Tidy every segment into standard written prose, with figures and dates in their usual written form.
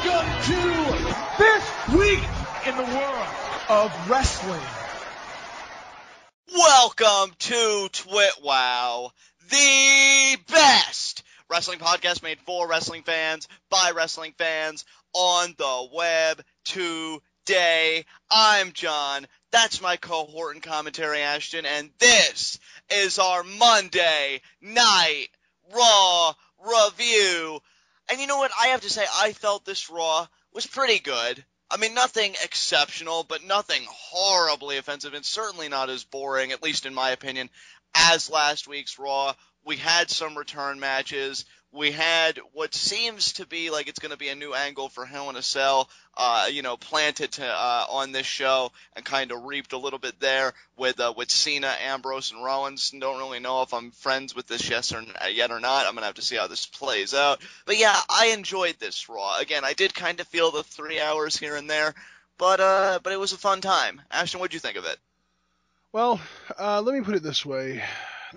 Welcome to this week in the world of wrestling. Welcome to TWitWoW, the best wrestling podcast made for wrestling fans, by wrestling fans, on the web today. I'm John, that's my cohort and commentary Ashton, and this is our Monday Night Raw review. And you know what, I have to say, I felt this Raw was pretty good. I mean, nothing exceptional, but nothing horribly offensive, and certainly not as boring, at least in my opinion, as last week's Raw. We had some return matches. We had what seems to be like it's going to be a new angle for Hell in a Cell, planted on this show, and kind of reaped a little bit there with Cena, Ambrose, and Rollins. Don't really know if I'm friends with this yet or not. I'm going to have to see how this plays out. But yeah, I enjoyed this Raw. Again, I did kind of feel the 3 hours here and there, but it was a fun time. Ashton, what'd you think of it? Well, let me put it this way.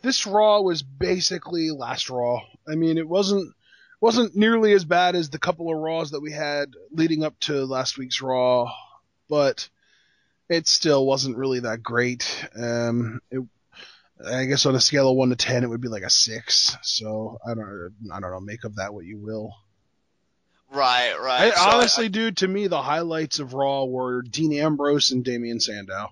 This Raw was basically last Raw. I mean, it wasn't nearly as bad as the couple of Raws that we had leading up to last week's Raw, but it still wasn't really that great. I guess on a scale of 1 to 10, it would be like a 6. So I don't know. Make of that what you will. Right. Honestly, dude, to me, the highlights of Raw were Dean Ambrose and Damian Sandow.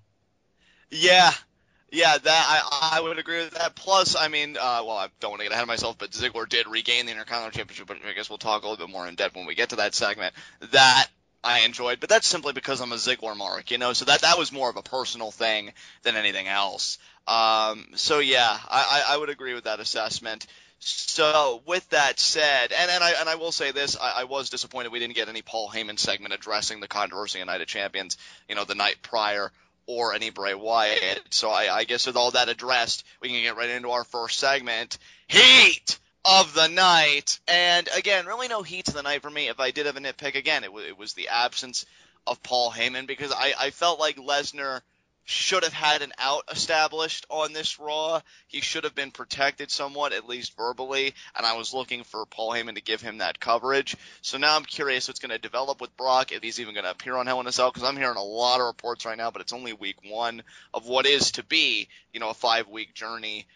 Yeah, that I would agree with that. Plus, I mean, I don't want to get ahead of myself, but Ziggler did regain the Intercontinental Championship, but I guess we'll talk a little bit more in depth when we get to that segment. That I enjoyed, but that's simply because I'm a Ziggler mark, so that was more of a personal thing than anything else. So yeah, I would agree with that assessment. So with that said, and I will say this, I was disappointed we didn't get any Paul Heyman segment addressing the controversy in Night of Champions, the night prior, or any Bray Wyatt. So I guess with all that addressed, we can get right into our first segment, Heat of the Night. And again, really no heat of the night for me. If I did have a nitpick, again, it was the absence of Paul Heyman, because I felt like Lesnar should have had an out established on this Raw. He should have been protected somewhat, at least verbally, and I was looking for Paul Heyman to give him that coverage. So now I'm curious what's going to develop with Brock, if he's even going to appear on Hell in a Cell, because I'm hearing a lot of reports right now, but it's only week 1 of what is to be, a 5-week journey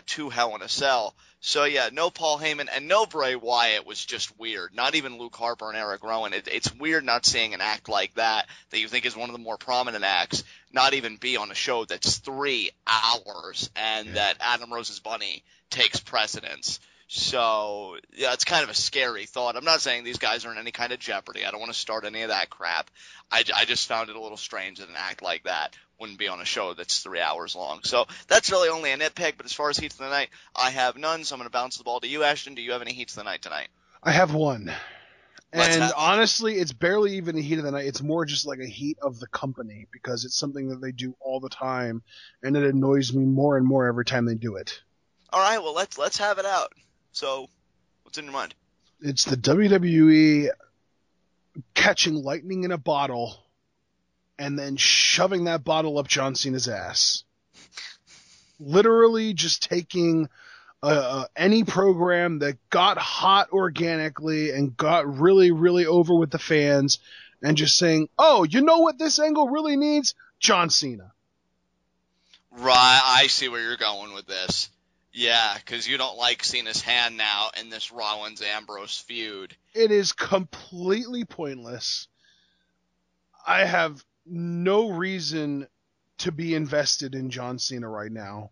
to Hell in a Cell. So yeah, no Paul Heyman and no Bray Wyatt was just weird. Not even Luke Harper and Eric Rowan. It's weird not seeing an act like that you think is one of the more prominent acts, not even be on a show that's 3 hours and that Adam Rose's Bunny takes precedence. So yeah, it's kind of a scary thought. I'm not saying these guys are in any kind of jeopardy. I don't want to start any of that crap. I just found it a little strange that an act like that wouldn't be on a show that's 3 hours long. So that's really only a nitpick, but as far as heats of the night, I have none, so I'm going to bounce the ball to you, Ashton. Do you have any heats of the night tonight? I have one. And honestly, it's barely even a heat of the night. It's more just like a heat of the company, because it's something that they do all the time, and it annoys me more and more every time they do it. All right, well, let's have it out. So, what's in your mind? It's the WWE catching lightning in a bottle and then shoving that bottle up John Cena's ass. Literally just taking any program that got hot organically and got really, really over with the fans and just saying, oh, you know what this angle really needs? John Cena. Right, I see where you're going with this. Yeah, because you don't like Cena's hand now in this Rollins-Ambrose feud. It is completely pointless. I have no reason to be invested in John Cena right now.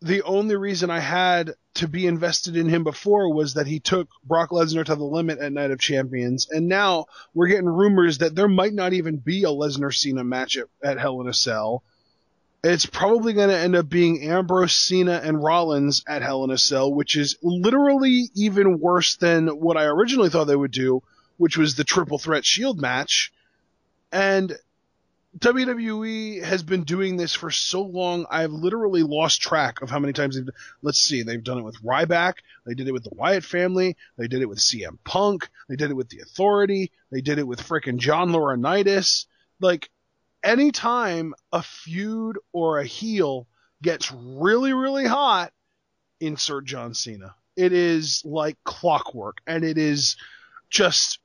The only reason I had to be invested in him before was that he took Brock Lesnar to the limit at Night of Champions, and now we're getting rumors that there might not even be a Lesnar-Cena match at Hell in a Cell. It's probably going to end up being Ambrose, Cena, and Rollins at Hell in a Cell, which is literally even worse than what I originally thought they would do, which was the Triple Threat Shield match. And WWE has been doing this for so long, I've literally lost track of how many times they've done. Let's see, they've done it with Ryback, they did it with the Wyatt family, they did it with CM Punk, they did it with The Authority, they did it with frickin' John Laurinaitis. Like, anytime a feud or a heel gets really, really hot, insert John Cena. It is like clockwork, and it is just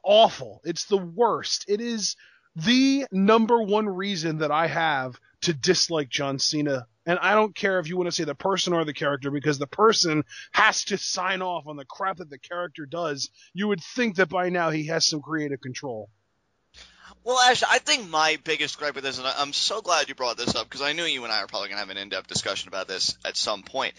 Awful. It's the worst. It is the number one reason that I have to dislike John Cena. And I don't care if you want to say the person or the character, because the person has to sign off on the crap that the character does. You would think that by now he has some creative control. Well, Ash, I think my biggest gripe with this, and I'm so glad you brought this up, because I knew you and I are probably going to have an in-depth discussion about this at some point.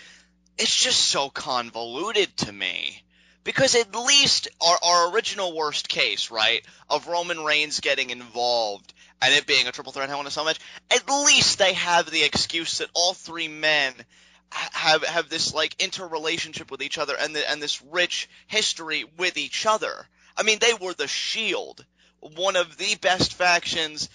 It's just so convoluted to me. Because at least our original worst case, right, of Roman Reigns getting involved and it being a triple threat Hell in a Cell match, at least they have the excuse that all three men have this, like, interrelationship with each other and this rich history with each other. I mean, they were the Shield, one of the best factions,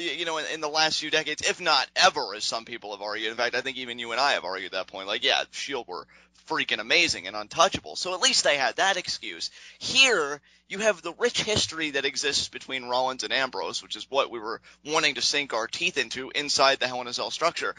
in the last few decades, if not ever, as some people have argued. In fact, I think even you and I have argued that point. Like, yeah, Shield were freaking amazing and untouchable. So at least they had that excuse. Here, you have the rich history that exists between Rollins and Ambrose, which is what we were wanting to sink our teeth into inside the Hell in a Cell structure.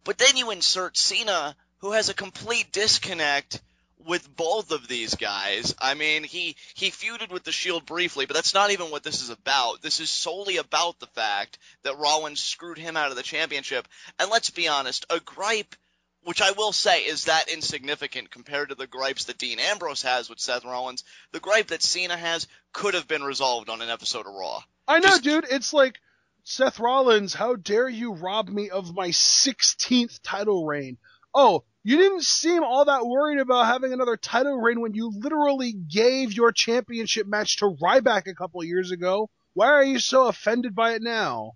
But then you insert Cena, who has a complete disconnect with both of these guys. I mean, he feuded with the Shield briefly, but that's not even what this is about. This is solely about the fact that Rollins screwed him out of the championship. And let's be honest, a gripe, which I will say is that insignificant compared to the gripes that Dean Ambrose has with Seth Rollins, the gripe that Cena has could have been resolved on an episode of Raw. I know, dude. It's like, Seth Rollins, how dare you rob me of my 16th title reign? Oh, you didn't seem all that worried about having another title reign when you literally gave your championship match to Ryback a couple years ago. Why are you so offended by it now?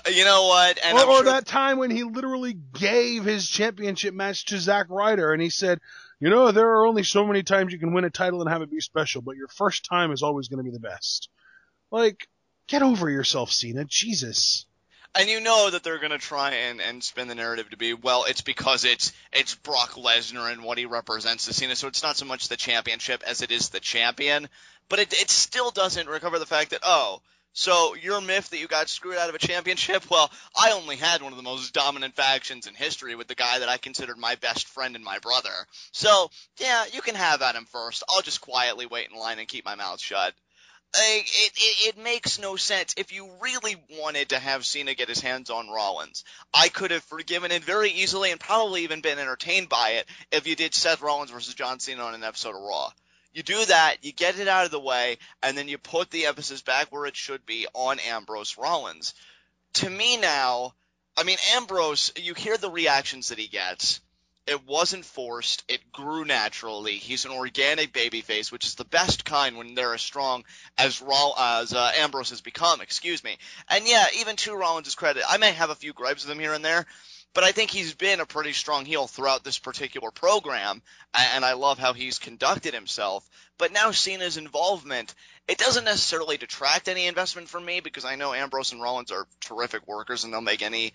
You know what? And or that time when he literally gave his championship match to Zack Ryder and he said, there are only so many times you can win a title and have it be special, but your first time is always going to be the best. Like, get over yourself, Cena. Jesus. And you know that they're going to try and spin the narrative to be, well, it's because it's Brock Lesnar and what he represents to Cena, so it's not so much the championship as it is the champion. But it still doesn't recover the fact that, so your myth that you got screwed out of a championship, well, I only had one of the most dominant factions in history with the guy that I considered my best friend and my brother. So, yeah, you can have at him first. I'll just quietly wait in line and keep my mouth shut. It makes no sense. If you really wanted to have Cena get his hands on Rollins, I could have forgiven it very easily and probably even been entertained by it if you did Seth Rollins versus John Cena on an episode of Raw. You do that, you get it out of the way, and then you put the emphasis back where it should be on Ambrose Rollins. To me now, I mean, Ambrose, you hear the reactions that he gets. It wasn't forced. It grew naturally. He's an organic babyface, which is the best kind when they're as strong as Ambrose has become, And yeah, even to Rollins' credit, I may have a few gripes with him here and there, but I think he's been a pretty strong heel throughout this particular program, and I love how he's conducted himself. But now Cena's involvement, it doesn't necessarily detract any investment from me, because I know Ambrose and Rollins are terrific workers, and they'll make any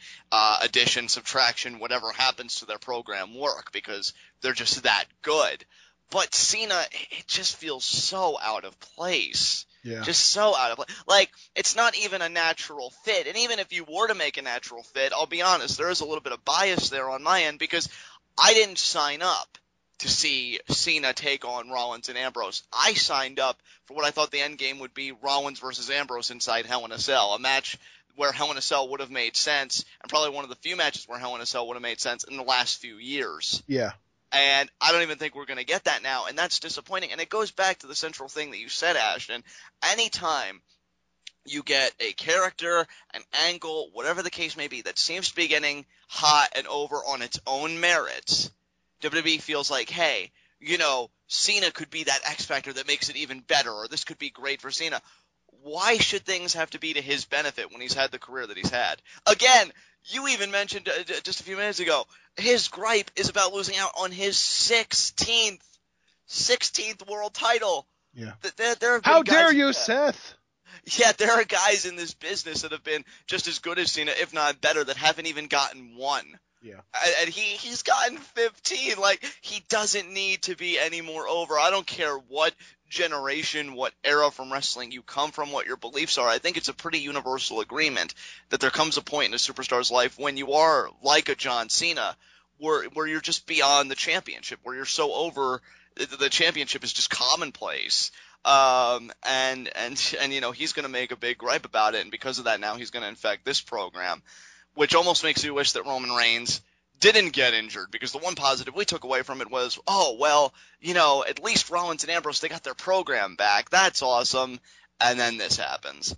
addition, subtraction, whatever happens to their program work, because they're just that good. But Cena, it just feels so out of place. Yeah. Just so out of place. Like, it's not even a natural fit. And even if you were to make a natural fit, I'll be honest, there is a little bit of bias there on my end, because I didn't sign up to see Cena take on Rollins and Ambrose. I signed up for what I thought the end game would be Rollins versus Ambrose inside Hell in a Cell, a match where Hell in a Cell would have made sense, and probably one of the few matches where Hell in a Cell would have made sense in the last few years. Yeah. And I don't even think we're going to get that now, and that's disappointing. And it goes back to the central thing that you said, Ashton. Anytime you get a character, an angle, whatever the case may be, that seems to be getting hot and over on its own merits, WWE feels like, hey, Cena could be that X factor that makes it even better, or this could be great for Cena. Why should things have to be to his benefit when he's had the career that he's had? Again, you even mentioned just a few minutes ago, his gripe is about losing out on his 16th world title. Yeah. How dare you, Seth? Yeah, there are guys in this business that have been just as good as Cena, if not better, that haven't even gotten one. Yeah. And he's gotten 15. Like, he doesn't need to be any more over. I don't care what generation, what era from wrestling you come from, what your beliefs are. I think it's a pretty universal agreement that there comes a point in a superstar's life when you are like a John Cena, where you're just beyond the championship, where you're so over the championship is just commonplace. And you know, he's going to make a big gripe about it, and because of that, now he's going to infect this program, which almost makes me wish that Roman Reigns didn't get injured, because the one positive we took away from it was, oh, well, you know, at least Rollins and Ambrose, they got their program back. That's awesome. And then this happens.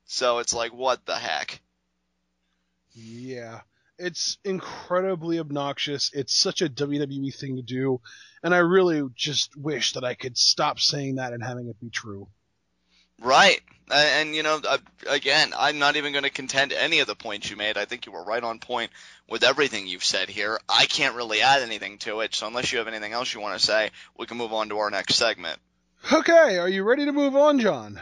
So it's like, what the heck? Yeah. It's incredibly obnoxious. It's such a WWE thing to do. And I really just wish that I could stop saying that and having it be true. Right. And, you know, again, I'm not even going to contend any of the points you made. I think you were right on point with everything you've said here. I can't really add anything to it, so unless you have anything else you want to say, we can move on to our next segment. Okay, are you ready to move on, John?